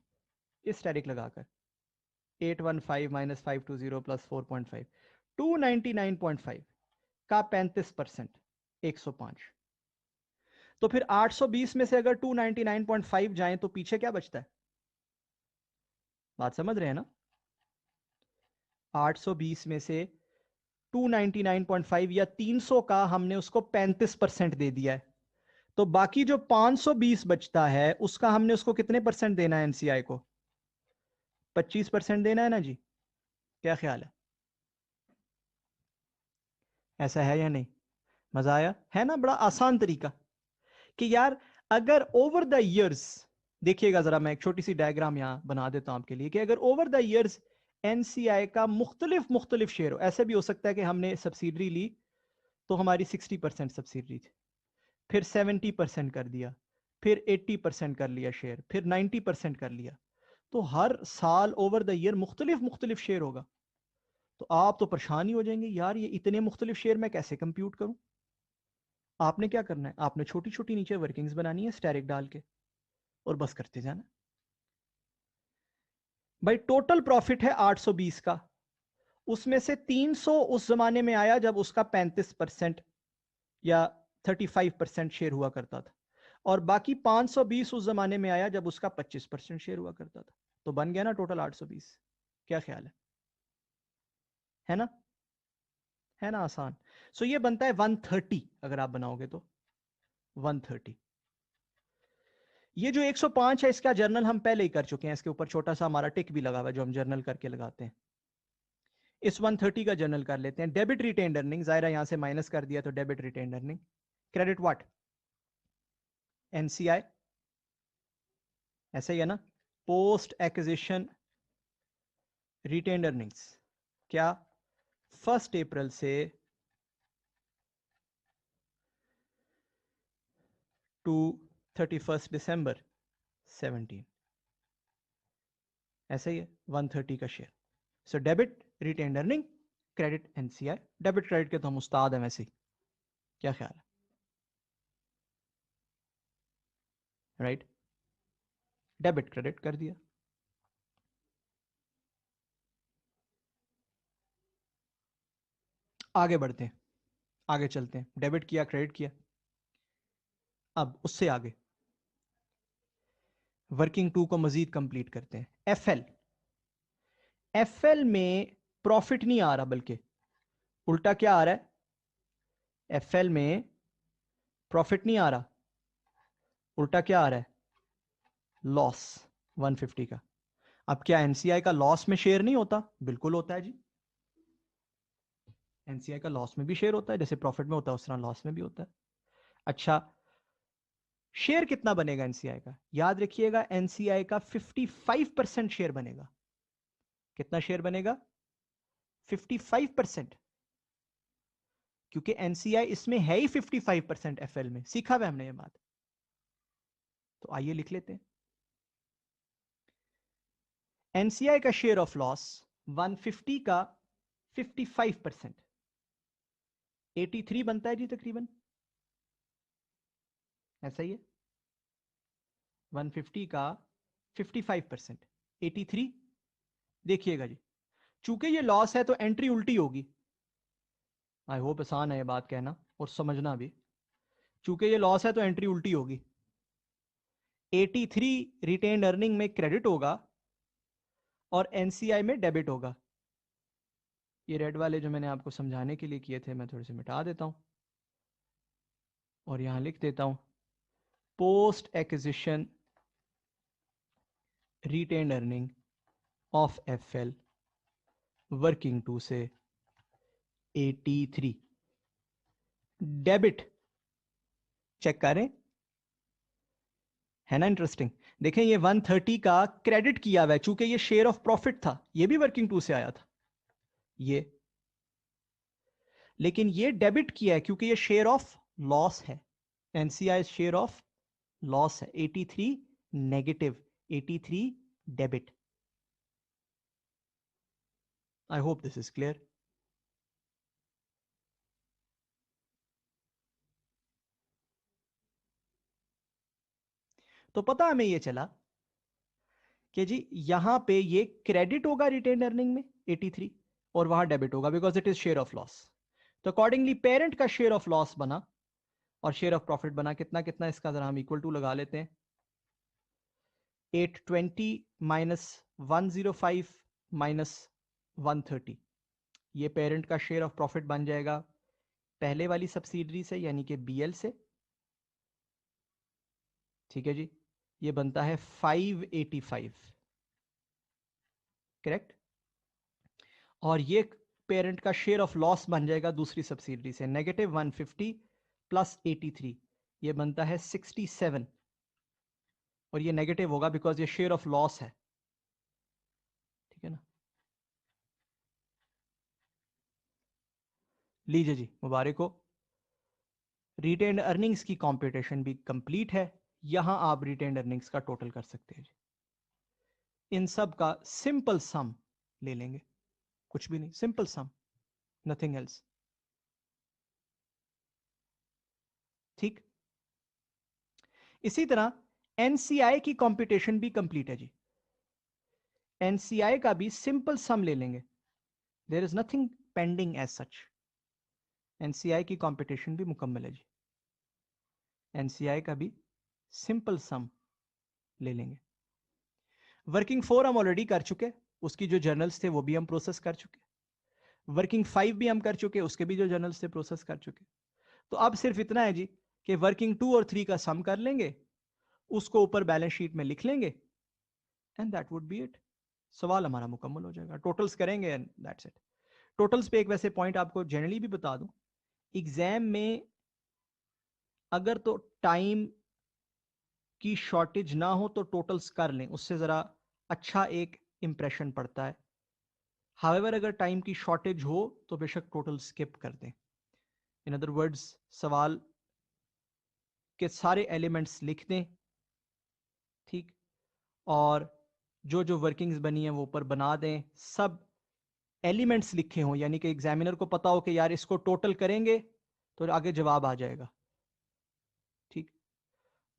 इस स्टैटिक लगाकर 815 माइनस 520 प्लस 4.5, 299.5 का 35%, 105। तो फिर 820 में से अगर 299.5 जाएं तो पीछे क्या बचता है? बात समझ रहे हैं ना? 820 में से 299.5 या 300 का हमने उसको 35% दे दिया है, तो बाकी जो 520 बचता है उसका हमने उसको कितने परसेंट देना है? एनसीआई को 25% देना है ना जी, क्या ख्याल है? ऐसा है या नहीं? मजा आया है ना? बड़ा आसान तरीका कि यार अगर ओवर द इयर्स, देखिएगा जरा, मैं एक छोटी सी डायग्राम यहां बना देता हूं आपके लिए, कि अगर ओवर द इयर्स एनसीआई का मुख्तलिफ मुख्तलिफ शेयर हो, ऐसे भी हो सकता है कि हमने सब्सिडरी ली तो हमारी 60% सब्सिडरी थी, फिर 70% कर दिया, फिर 80% कर लिया शेयर, फिर 90% कर लिया, तो हर साल ओवर द ईयर मुख्तलिफ मुख्तलिफ शेयर होगा। तो आप तो परेशान ही हो जाएंगे, यार ये इतने मुख्तलिफ शेयर मैं कैसे कंप्यूट करूं? आपने क्या करना है, आपने छोटी छोटी नीचे वर्किंग्स बनानी है स्टेरिक डाल के, और बस करते जाना। भाई टोटल प्रॉफिट है 820 का, उसमें से 300 उस जमाने में आया जब उसका 35% या 35% शेयर हुआ करता था, और बाकी 520 उस जमाने में आया जब उसका 25% शेयर हुआ करता था। तो बन गया ना टोटल 820। क्या ख्याल है ना? है ना आसान? सो ये बनता है 130 अगर आप बनाओगे तो 130। ये जो 105 है इसका जर्नल हम पहले ही कर चुके हैं, इसके ऊपर छोटा सा हमारा टिक भी लगा हुआ है जो हम जर्नल करके लगाते हैं। इस 130 का जर्नल कर लेते हैं। डेबिट रिटेन्ड अर्निंग, जायरा यहां से माइनस कर दिया तो debit retained earning. Credit what? NCI, ऐसा ही है ना? पोस्ट एक्विजिशन रिटेन्ड अर्निंग्स, क्या 1 अप्रैल से टू 31 दिसंबर 17, ऐसा ही है 130 का शेयर। सो debit retained earning, credit NCI. Debit credit के तो हम उस्ताद हैं वैसे ही, क्या ख्याल है? राइट, डेबिट क्रेडिट कर दिया। आगे बढ़ते हैं, आगे चलते हैं। डेबिट किया, क्रेडिट किया, अब उससे आगे वर्किंग टू को मजीद कंप्लीट करते हैं। एफएल, एफएल में प्रॉफिट नहीं आ रहा, बल्कि उल्टा क्या आ रहा है? एफएल में प्रॉफिट नहीं आ रहा, उल्टा क्या आ रहा है? लॉस 150 का। अब क्या एनसीआई का लॉस में शेयर नहीं होता? बिल्कुल होता है जी, एनसीआई का लॉस में भी शेयर होता है, जैसे प्रॉफिट में होता है उस तरह लॉस में भी होता है। अच्छा, शेयर कितना बनेगा एनसीआई का? याद रखिएगा एनसीआई का 55% शेयर बनेगा। कितना शेयर बनेगा? 55%, क्योंकि एनसीआई इसमें है ही 55% एफएल में, सीखा हुआ हमने ये बात। तो आइए लिख लेते हैं। एनसीआई का शेयर ऑफ लॉस 150 का 55%, 83 बनता है जी तकरीबन, ऐसा ही है। 150 का 55%, 83। देखिएगा जी, चूंकि ये लॉस है तो एंट्री उल्टी होगी। आई होप आसान है ये बात कहना और समझना भी। चूंकि ये लॉस है तो एंट्री उल्टी होगी। 83 रिटेन्ड अर्निंग में क्रेडिट होगा और एनसीआई में डेबिट होगा। ये रेड वाले जो मैंने आपको समझाने के लिए किए थे मैं थोड़े से मिटा देता हूं और यहां लिख देता हूं post acquisition retained earning of FL working two से 83 डेबिट। चेक करें, है ना इंटरेस्टिंग? देखें ये 130 का क्रेडिट किया हुआ है, चूंकि ये शेयर ऑफ प्रॉफिट था, ये भी वर्किंग टू से आया था ये, लेकिन ये डेबिट किया है क्योंकि ये शेयर ऑफ लॉस है। एनसीआई शेयर ऑफ लॉस है 83 negative, 83 debit. I hope this is clear. तो पता हमें ये चला कि जी यहां पे ये क्रेडिट होगा रिटेन अर्निंग में 83 और वहां डेबिट होगा because it is share of loss. तो अकॉर्डिंगली पेरेंट का शेयर ऑफ लॉस बना और शेयर ऑफ प्रॉफिट बना कितना कितना, इसका जरा हम इक्वल टू लगा लेते हैं। 820 माइनस 105 माइनस 130, ये पेरेंट का शेयर ऑफ प्रॉफिट बन जाएगा पहले वाली सब्सिडरी से यानी कि बीएल से। ठीक है जी, ये बनता है 585, करेक्ट। और ये पेरेंट का शेयर ऑफ लॉस बन जाएगा दूसरी सब्सिडरी से, नेगेटिव 150 प्लस 83, ये बनता है 67। और ये नेगेटिव होगा बिकॉज ये शेयर ऑफ लॉस है, ठीक है ना। लीजिए जी, मुबारक हो, रिटेन्ड अर्निंग्स की कंप्यूटेशन भी कंप्लीट है। यहां आप रिटेन्ड अर्निंग्स का टोटल कर सकते हैं जी। इन सब का सिंपल सम ले लेंगे, कुछ भी नहीं, सिंपल सम, नथिंग एल्स। ठीक, इसी तरह एनसीआई की कंप्यूटेशन भी कंप्लीट है जी। एनसीआई का भी सिंपल सम ले लेंगे, there is nothing pending as such. NCI की कंप्यूटेशन भी मुकम्मल है जी। एनसीआई का भी सिंपल सम ले लेंगे। वर्किंग 4 हम ऑलरेडी कर चुके, उसकी जो जर्नल्स थे वो भी हम प्रोसेस कर चुके। वर्किंग 5 भी हम कर चुके, उसके भी जो जर्नल्स थे प्रोसेस कर चुके। तो अब सिर्फ इतना है जी कि वर्किंग 2 और 3 का सम कर लेंगे, उसको ऊपर बैलेंस शीट में लिख लेंगे and that would be it. सवाल हमारा मुकम्मल हो जाएगा, टोटल्स करेंगे एंड दैट्स इट। टोटल्स पे एक वैसे पॉइंट आपको जनरली भी बता दूं, एग्जाम में अगर तो टाइम की शॉर्टेज ना हो तो टोटल्स कर लें, उससे जरा अच्छा एक इंप्रेशन पड़ता है। हावेवर अगर टाइम की शॉर्टेज हो तो बेशक टोटल स्किप कर दें। इन अदर वर्ड्स, सवाल के सारे एलिमेंट्स लिख दें, ठीक, और जो जो वर्किंग्स बनी है वो ऊपर बना दें, सब एलिमेंट्स लिखे हों, यानी कि एग्जामिनर को पता हो कि यार इसको टोटल करेंगे तो आगे जवाब आ जाएगा। ठीक,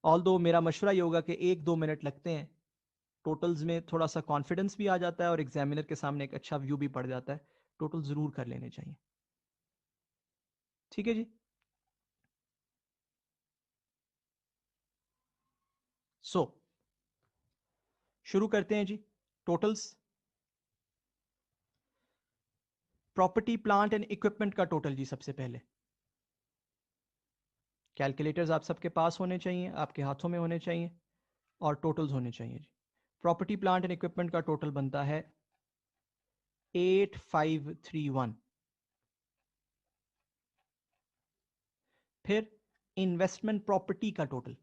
ऑल्दो मेरा मशवरा ये होगा कि 1-2 मिनट लगते हैं, टोटल्स में थोड़ा सा कॉन्फिडेंस भी आ जाता है और एग्जामिनर के सामने एक अच्छा व्यू भी पड़ जाता है। टोटल जरूर कर लेने चाहिए, ठीक है जी। सो शुरू करते हैं जी। Totals, property plant and equipment का टोटल जी सबसे पहले। कैलकुलेटर्स आप सबके पास होने चाहिए, आपके हाथों में होने चाहिए और टोटल्स होने चाहिए जी। प्रॉपर्टी प्लांट एंड इक्विपमेंट का टोटल बनता है 8531। फिर इन्वेस्टमेंट प्रॉपर्टी का टोटल,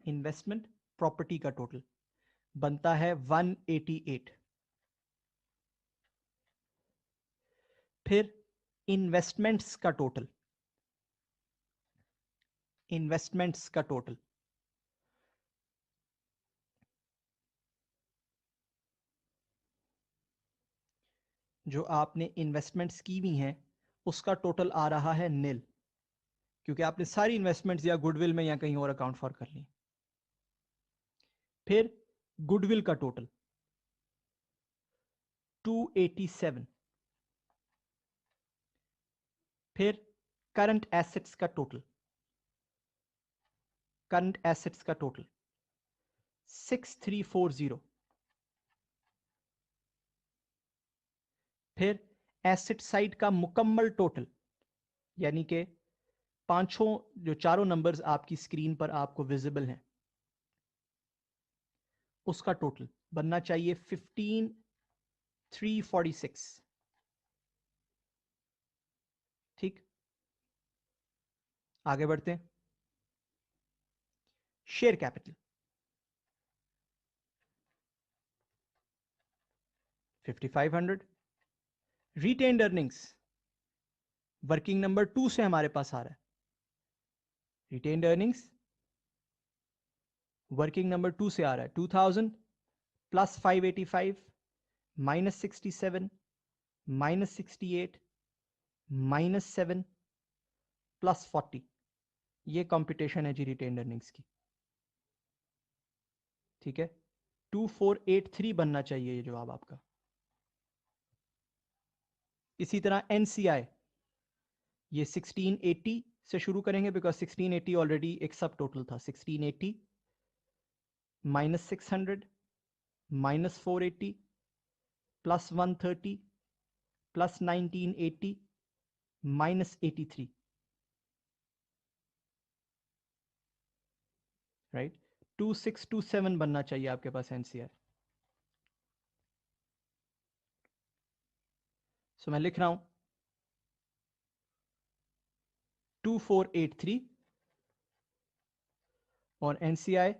इन्वेस्टमेंट प्रॉपर्टी का टोटल बनता है 188। फिर इन्वेस्टमेंट्स का टोटल, इन्वेस्टमेंट्स का टोटल जो आपने इन्वेस्टमेंट्स की हुई हैं उसका टोटल आ रहा है नील, क्योंकि आपने सारी इन्वेस्टमेंट्स या गुडविल में या कहीं और अकाउंट फॉर कर ली। फिर गुडविल का टोटल 287। फिर करंट एसेट्स का टोटल, करंट एसेट्स का टोटल 6340। फिर एसेट साइड का मुकम्मल टोटल, यानी कि पांचों जो चारों नंबर्स आपकी स्क्रीन पर आपको विजिबल हैं, उसका टोटल बनना चाहिए 15346। ठीक, आगे बढ़ते हैं। Share capital 5500। Retained earnings working number 2 से हमारे पास आ रहा है, रिटेन्ड अर्निंग्स वर्किंग नंबर 2 से आ रहा है 2000 plus 585 minus 67 minus 68 minus 7 plus 40। ये कंप्यूटेशन है जी रिटेन्ड अर्निंग्स की, ठीक है। 2483 बनना चाहिए ये जवाब आपका। इसी तरह एनसीआई, ये 1680 से शुरू करेंगे बिकॉज 1680 ऑलरेडी एक सब टोटल था। 1680 minus 600 minus 480 plus 130 plus 1980 minus 83, right. 2627 बनना चाहिए आपके पास एनसीआर। सो मैं लिख रहा हूं 2483 और एनसीआई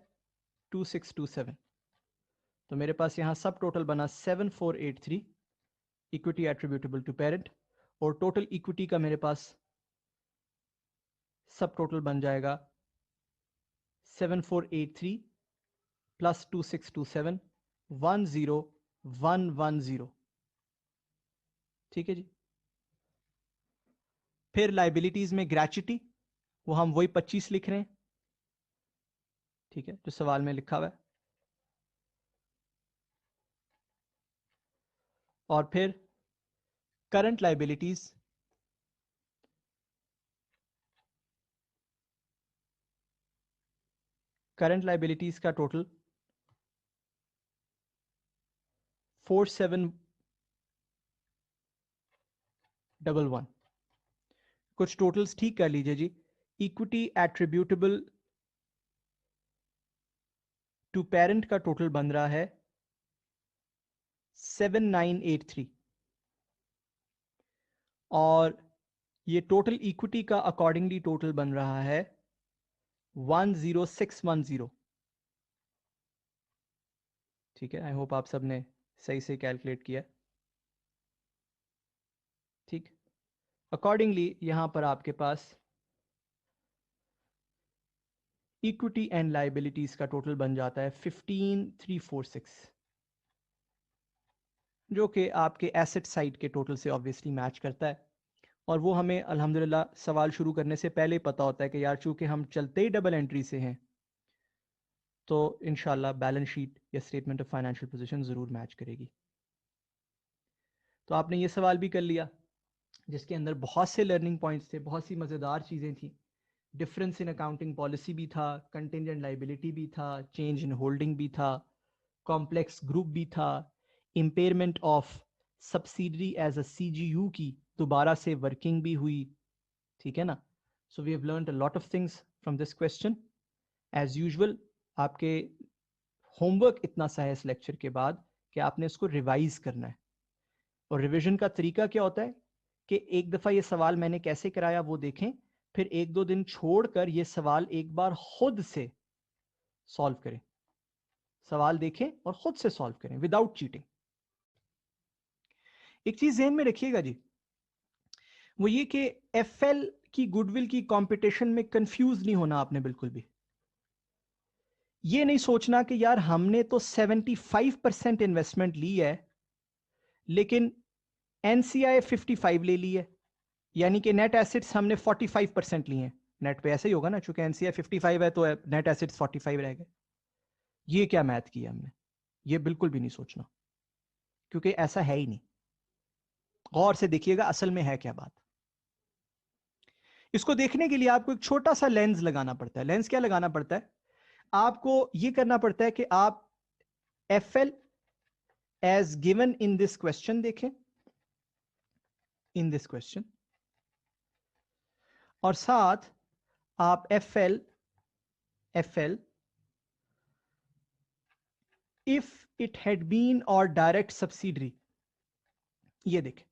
2627। तो मेरे पास यहां सब टोटल बना 7483 इक्विटी एट्रीब्यूटेबल टू पेरेंट, और टोटल इक्विटी का मेरे पास सब टोटल बन जाएगा 7483 प्लस 2627 10110। ठीक है जी। फिर लाइबिलिटीज में ग्रेच्युटी, वो हम वही 25 लिख रहे हैं, ठीक है, जो सवाल में लिखा हुआ है। और फिर करंट लाइबिलिटीज, करंट लाइबिलिटीज का टोटल 4711। कुछ टोटल्स ठीक कर लीजिए जी। इक्विटी एट्रीब्यूटेबल टू पेरेंट का टोटल बन रहा है 7983, और ये टोटल इक्विटी का अकॉर्डिंगली टोटल बन रहा है 10610। ठीक है, आई होप आप सबने सही से कैलकुलेट किया। ठीक, अकॉर्डिंगली यहां पर आपके पास इक्विटी एंड लाइबिलिटीज का टोटल बन जाता है 15346, जो कि आपके एसेट साइड के टोटल से ऑब्वियसली मैच करता है। और वो हमें अल्हम्दुलिल्लाह सवाल शुरू करने से पहले ही पता होता है कि यार चूंकि हम चलते ही डबल एंट्री से हैं, तो इंशाल्लाह बैलेंस शीट या स्टेटमेंट ऑफ फाइनेंशियल पोजीशन ज़रूर मैच करेगी। तो आपने ये सवाल भी कर लिया, जिसके अंदर बहुत से लर्निंग पॉइंट्स थे, बहुत सी मज़ेदार चीज़ें थी। डिफरेंस इन अकाउंटिंग पॉलिसी भी था, कंटिंजेंट लाइबिलिटी भी था, चेंज इन होल्डिंग भी था, कॉम्प्लेक्स ग्रुप भी था, impairment of subsidiary as a CGU की दोबारा से वर्किंग भी हुई, ठीक है ना। So we have learned a lot of things from this question. As usual आपके होमवर्क इतना सा है इस लेक्चर के बाद कि आपने इसको रिवाइज करना है। और रिवीजन का तरीका क्या होता है कि एक दफ़ा ये सवाल मैंने कैसे कराया वो देखें, फिर एक दो दिन छोड़कर ये सवाल एक बार खुद से सॉल्व करें। सवाल देखें और खुद से सॉल्व करें विदाउट चीटिंग। एक चीज ज़हन में रखिएगा जी, वो ये कि एफएल की गुडविल की कंपटीशन में कंफ्यूज नहीं होना आपने बिल्कुल भी। ये नहीं सोचना कि यार हमने तो 75% इन्वेस्टमेंट ली है लेकिन एनसीआई 55 ले ली है, यानी कि नेट एसेट्स हमने 45% लिए हैं। नेट पे ऐसे ही होगा ना, चूंकि एनसीआई 55 है तो नेट एसेट्स 45 रह गए। ये क्या मैथ किया हमने, ये बिल्कुल भी नहीं सोचना, क्योंकि ऐसा है ही नहीं। गौर से देखिएगा असल में है क्या बात। इसको देखने के लिए आपको एक छोटा सा लेंस लगाना पड़ता है। लेंस क्या लगाना पड़ता है? आपको यह करना पड़ता है कि आप FL as given in this question देखें, इन दिस क्वेश्चन, और साथ आप FL if it had been और डायरेक्ट सब्सिडरी, ये देखें।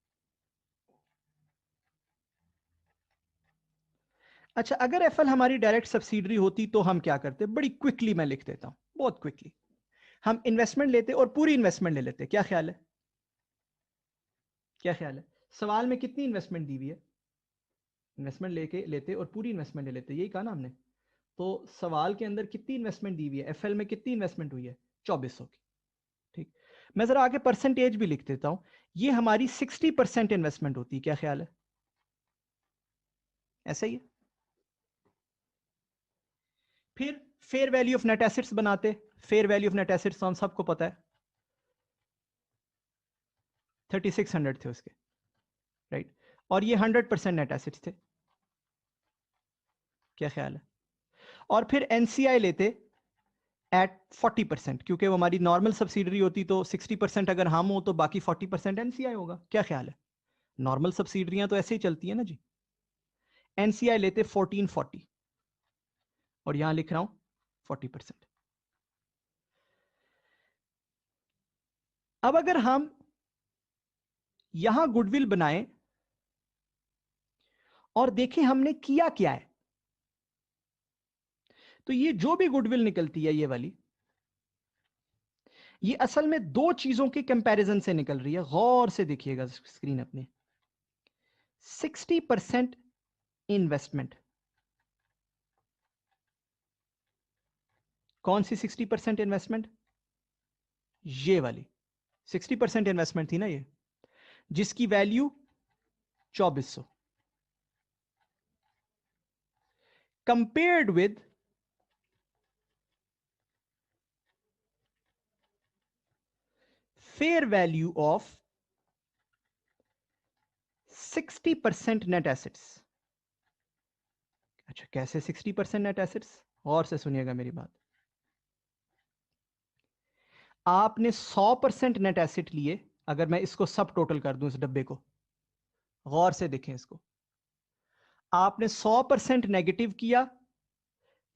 अच्छा, अगर एफएल हमारी डायरेक्ट सब्सिडरी होती तो हम क्या करते? बड़ी क्विकली मैं लिख देता हूं, बहुत क्विकली। हम इन्वेस्टमेंट लेते और पूरी इन्वेस्टमेंट ले लेते। क्या ख्याल है? क्या ख्याल है? सवाल में कितनी इन्वेस्टमेंट दी हुई है? इन्वेस्टमेंट लेके लेते और पूरी इन्वेस्टमेंट ले लेते, यही कहा ना हमने। तो सवाल के अंदर कितनी इन्वेस्टमेंट दी हुई है, एफएल में कितनी इन्वेस्टमेंट हुई है, 2400 की। ठीक, मैं जरा आगे परसेंटेज भी लिख देता हूं। ये हमारी 60% इन्वेस्टमेंट होती है, क्या ख्याल है? ऐसा ही है। फिर fair value of net assets बनाते। Fair value of net assets तो हम सबको पता है 3600 थे उसके, राइट। और ये 100% नेट एसेट्स थे, क्या ख्याल है? और फिर एनसीआई लेते एट 40%, क्योंकि वो हमारी नॉर्मल सब्सिडरी होती, तो 60% अगर हम हो तो बाकी 40% एनसीआई होगा, क्या ख्याल है? नॉर्मल सब्सिडरियां तो ऐसे ही चलती है ना जी। एनसीआई लेते 1440 और यहां लिख रहा हूं 40%। अब अगर हम यहां गुडविल बनाएं और देखें हमने किया क्या है, तो ये जो भी गुडविल निकलती है ये वाली, ये असल में दो चीजों के कंपैरिजन से निकल रही है। गौर से देखिएगा स्क्रीन अपने। 60% इन्वेस्टमेंट, कौन सी 60% इन्वेस्टमेंट? ये वाली 60% इन्वेस्टमेंट थी ना ये, जिसकी value 2400, compared with fair value of 60% net assets. अच्छा, कैसे 60% नेट एसेट्स? और से सुनिएगा मेरी बात। आपने 100% नेट एसेट लिए, अगर मैं इसको सब टोटल कर दूं इस डब्बे को, गौर से देखें इसको, आपने 100% नेगेटिव किया,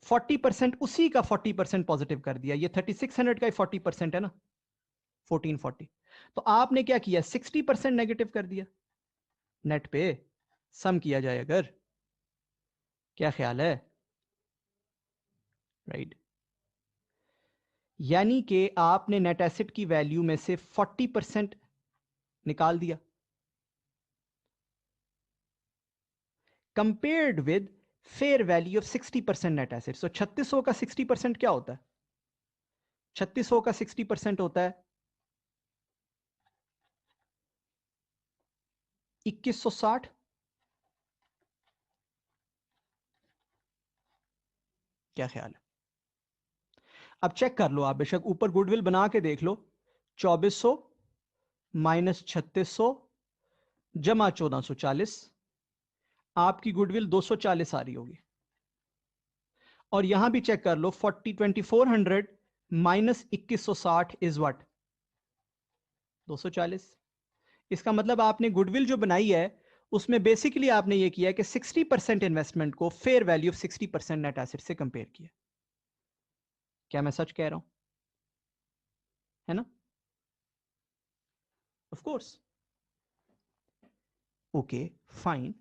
40% उसी का 40% पॉजिटिव कर दिया। ये 3600 का ही 40% है ना, 1440। तो आपने क्या किया, 60% नेगेटिव कर दिया नेट पे, सम किया जाए अगर, क्या ख्याल है? राइट, यानी कि आपने नेट एसेट की वैल्यू में से 40% निकाल दिया, compared with fair value of 60% net asset. So 3600 का 60% क्या होता है? 3600 का 60% होता है 2160। क्या ख्याल है? अब चेक कर लो आप, बेशक ऊपर गुडविल बना के देख लो। 2400 माइनस 3600 जमा 1440, आपकी गुडविल 240 आ रही होगी। और यहां भी चेक कर लो, 2400 माइनस 2160 इज व्हाट? 240। इसका मतलब आपने गुडविल जो बनाई है उसमें बेसिकली आपने ये किया कि 60% इन्वेस्टमेंट को fair value of 60% net asset से कंपेयर किया। क्या मैं सच कह रहा हूं? है ना? Of course. Okay, fine.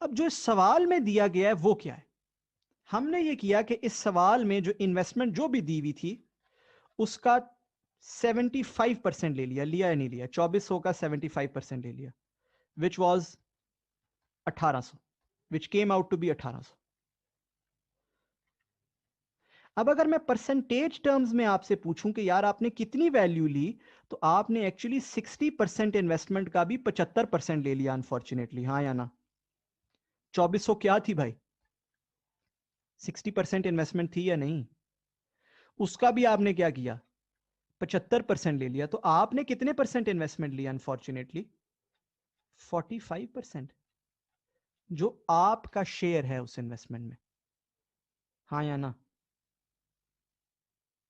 अब जो इस सवाल में दिया गया है वो क्या है? हमने ये किया कि इस सवाल में जो इन्वेस्टमेंट जो भी दी हुई थी उसका 75% ले लिया, लिया या नहीं लिया? 2400 का 75% ले लिया, which was 1800, which came out to be 1800। अब अगर मैं परसेंटेज टर्म्स में आपसे पूछूं कि यार आपने कितनी वैल्यू ली, तो आपने एक्चुअली 60% इन्वेस्टमेंट का भी 75% ले लिया अनफॉर्चुनेटली, हाँ या ना? 2400 क्या थी भाई? 60% इन्वेस्टमेंट थी या नहीं? उसका भी आपने क्या किया, 75% ले लिया। तो आपने कितने परसेंट इन्वेस्टमेंट लिया अनफॉर्चुनेटली? 45%, जो आपका शेयर है उस इन्वेस्टमेंट में, हाँ या ना?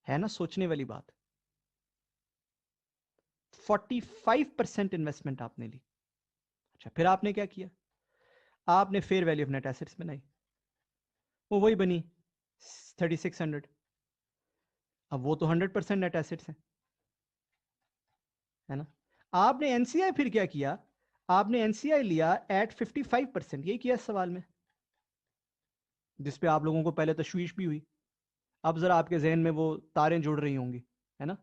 है ना सोचने वाली बात? 45% इन्वेस्टमेंट आपने ली। अच्छा, फिर आपने क्या किया? आपने fair value of net assets बनाई, वो वही बनी 3600। अब वो तो 100% नेट एसेट्स है ना? आपने एनसीआई फिर क्या किया? आपने एनसीआई लिया एट 55%, यही किया इस सवाल में, जिसपे आप लोगों को पहले तशवीश भी हुई। अब जरा आपके जहन में वो तारें जुड़ रही होंगी, है ना?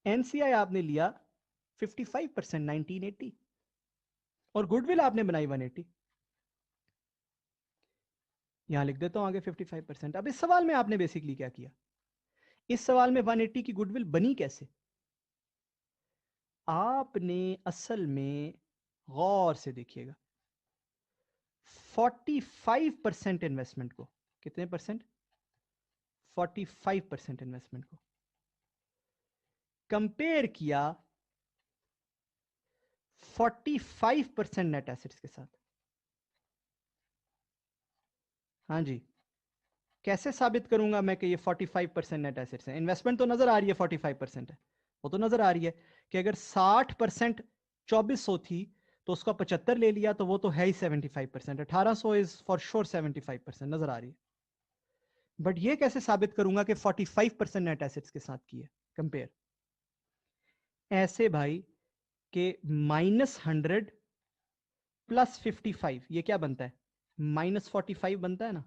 एनसीआई आपने लिया 55%, 1980। और गुडविल आपने बनाई 180, यहां लिख देता हूं आगे 55%। अब इस सवाल में आपने बेसिकली क्या किया, इस सवाल में 180 की गुडविल बनी कैसे? आपने असल में गौर से देखिएगा 45% इन्वेस्टमेंट को, कितने परसेंट? 45% इन्वेस्टमेंट को कंपेयर किया 45% नेट एसेट्स के साथ। हाँ जी, कैसे साबित करूंगा मैं कि ये 45% नेट एसेट्स है? इन्वेस्टमेंट तो नजर आ रही है 45% है, वो तो नजर आ रही है कि अगर 60% 2400 थी तो उसका 75 ले लिया तो वो तो है ही 75%, 1800 इज फॉर श्योर 75% नजर आ रही है। बट ये कैसे साबित करूंगा कि 45% नेट एसेट्स के साथ की है कंपेयर? ऐसे भाई कि -100 प्लस 55 ये क्या बनता है? -45 बनता है ना।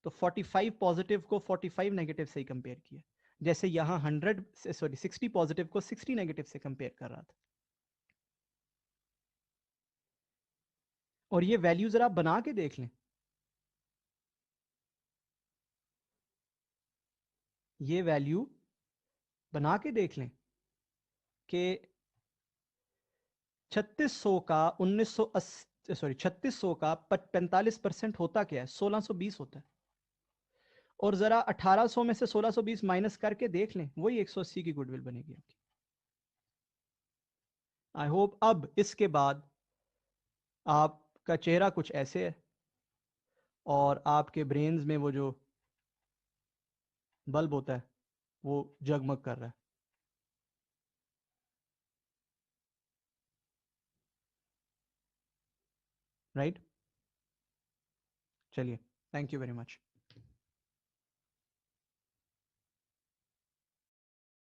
तो 45 पॉजिटिव को 45 नेगेटिव से ही कंपेयर किया, जैसे यहां 100 से, सॉरी 60 पॉजिटिव को 60 नेगेटिव से कंपेयर कर रहा था। और ये वैल्यू जरा आप बना के देख लें, ये वैल्यू बना के देख लें कि 3600 का 1980, सॉरी 3600 का 45% होता क्या है? 1620 होता है। और जरा 1800 में से 1620 माइनस करके देख लें, वही 180 की गुडविल बनेगी आपकी। आई होप अब इसके बाद आपका चेहरा कुछ ऐसे है और आपके ब्रेन्स में वो जो बल्ब होता है वो जगमग कर रहा है, राइट? चलिए, थैंक यू वेरी मच।